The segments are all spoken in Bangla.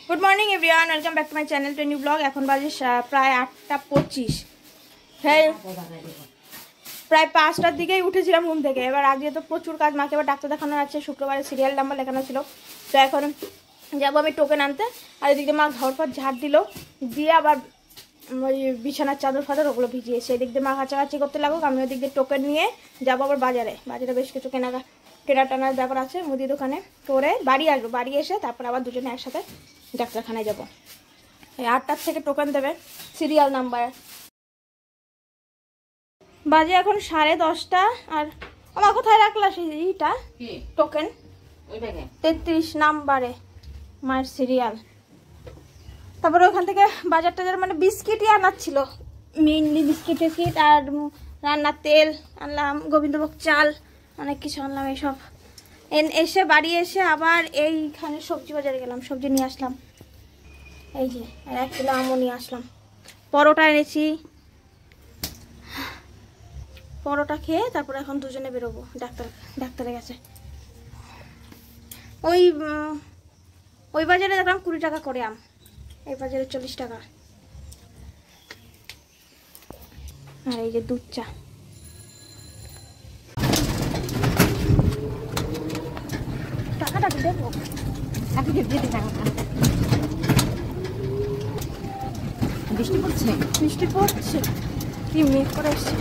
Good morning everyone, welcome back to my channel to new blog. এখন বাজে প্রায় 8:25। হ্যাঁ, প্রায় 5টার দিকেই উঠেছিলাম ঘুম থেকে। এবার আজকে তো প্রচুর কাজ, মাকে এবার ডাক্তার দেখানোর আছে, শুক্রবারে সিরিয়াল নাম্বার লেখানো ছিল। তো এখন যাবো আমি টোকেন আনতে। আর এদিকে মা ঘর পর ঝাড় দিল, দিয়ে আবার ওই বিছানার চাদর ফাদর ওগুলো ভিজিয়েছে। এদিক দিয়ে মা কাছাকাছি করতে লাগুক, আমি ওদিক দিয়ে টোকেন নিয়ে যাবো আবার বাজারে। বাজারে বেশ কিছু কেনা টানার ব্যাপার আছে, মুদি দোকানে করে বাড়ি আসবো। বাড়ি এসে তারপর আবার দুজনে একসাথে ডাক্তারখানায় যাবো। এই 8টার থেকে টোকেন দেবে, সিরিয়াল নাম্বার। বাজে এখন 10:30। আর আমার কোথায় রাখলা সেইটা টোকেন? 33 নাম্বারে মায়ের সিরিয়াল। তারপরে ওখান থেকে বাজার টাজার মানে বিস্কিটই আনার ছিল, মেইনলি বিস্কিট টিস্কিট আর রান্নার তেল আনলাম, গোবিন্দভোগ চাল, অনেক কিছু আনলাম। এইসব এসে বাড়ি এসে আবার এইখানে সবজি বাজারে গেলাম, সবজি নিয়ে আসলাম। এই যে 1 কিলো আমও নিয়ে আসলাম। পরোটা এনেছি, পরোটা খেয়ে তারপরে এখন দুজনে বেরোবো ডাক্তারের কাছে। ওই বাজারে দেখলাম 20 টাকা করে আম, এই বাজারে 40 টাকা। আর এই যে দুধ চা। টাকাটা দেবো, বৃষ্টি পড়ছে, কি মেঘ করে এসছে।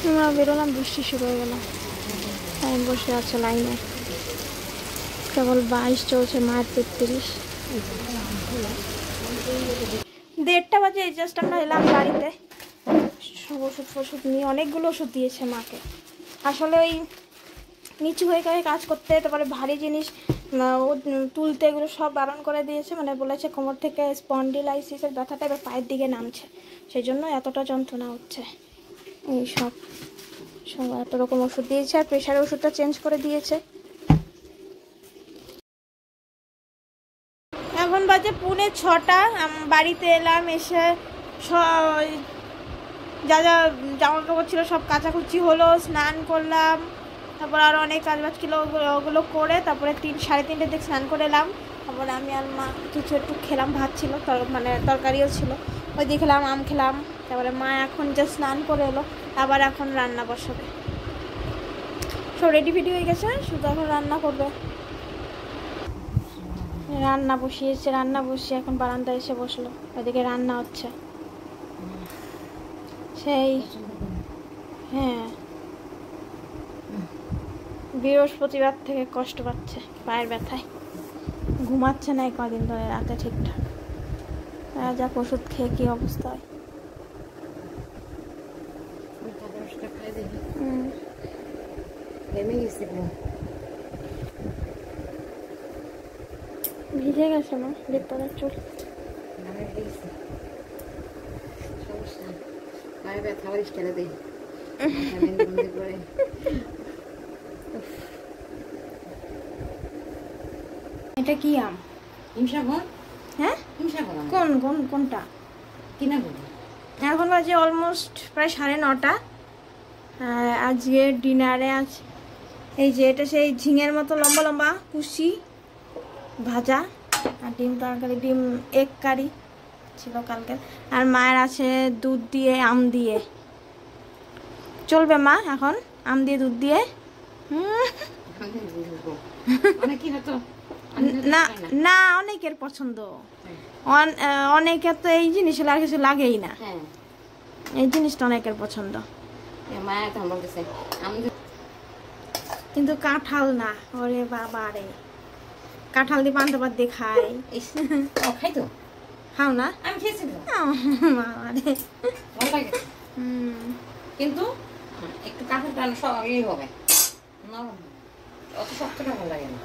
আমরা বেরোলাম, বৃষ্টি শুরু হয়ে গেল। টাইম বসে আছে লাইনে, কেবল 22 চলছে, মায়ের 33। 1:30 বাজে জাস্ট আমরা এলাম বাড়িতে। সব ওষুধ নিয়ে অনেকগুলো ওষুধ দিয়েছে মাকে। আসলে ওই নিচু হয়ে কাজ করতে, তারপরে ভারী জিনিস তুলতে, এগুলো সব বারণ করে দিয়েছে। মানে বলেছে কোমর থেকে স্পন্ডিলাইসিসের ব্যথাটা এবার পায়ের দিকে নামছে, সেই জন্য এতটা যন্ত্রণা হচ্ছে। এই সব এত রকম ওষুধ দিয়েছে, আর প্রেশারের ওষুধটা চেঞ্জ করে দিয়েছে। এখন বাজে 6:45। বাড়িতে এলাম, এসে যা জামা কাপড় ছিল সব কাচাকুচি হলো, স্নান করলাম। তারপর আরও অনেক কাজবাজ ছিল, ওগুলো করে তারপরে 3-3:30 দিকে স্নান করে এলাম। তারপরে আমি আর মা কিছু একটু খেলাম, ভাত ছিল, মানে তরকারিও ছিল, ওই দিয়ে খেলাম, আম খেলাম। তারপরে মা এখন যে স্নান করে এলো, আবার এখন রান্না বসাবে। সব রেডি ফেডি হয়ে গেছে, শুধু এখন রান্না করবে। রান্না বসিয়ে এখন বারান্দায় এসে বসলো, ওইদিকে রান্না হচ্ছে। সেই হ্যাঁ, বৃহস্পতিবার থেকে কষ্ট পাচ্ছে পায়ের ব্যথায়, ঘুমাচ্ছে না কদিন ধরে রাতে ঠিকঠাক। যা ওষুধ খেয়ে কি অবস্থা হয়। ভিজে গেছে না বিপদের চুল। এটা কি আম? হ্যাঁ, কোনটা কিনা? এখন বাজে অলমোস্ট প্রায় 9:30। আজকে ডিনারে আছে এই যে, এটা সেই ঝিঙের মতো লম্বা লম্বা কুশি ভাজা, আর ডিম তরকারি, ডিম এগ কারি ছিল কালকে। আর মায়ের আছে দুধ দিয়ে আম দিয়ে। চলবে মা এখন আম দিয়ে দুধ দিয়ে? না অনেকের পছন্দ, অনেকের তো এই জিনিস আর কিছু লাগেই না। এই জিনিসটা অনেকের পছন্দ, কিন্তু কাঁঠাল না। ওরে বাবা রে, কাঁঠাল দিয়ে পান্তা ভাত দিয়ে খাই। খাই তো, খাও না? আমি খেয়েছি কিন্তু একটু কাঁঠালটা হবে, অত শক্তটা ভালো লাগে না।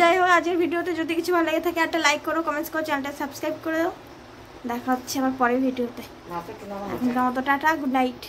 যাই হোক, আজকের ভিডিওতে যদি কিছু ভালো লাগে থাকে একটা লাইক করো, কমেন্টস করো, চ্যানেলটা সাবস্ক্রাইব করে দাও। দেখা হচ্ছে আমার পরের ভিডিওতে। Tata, good night.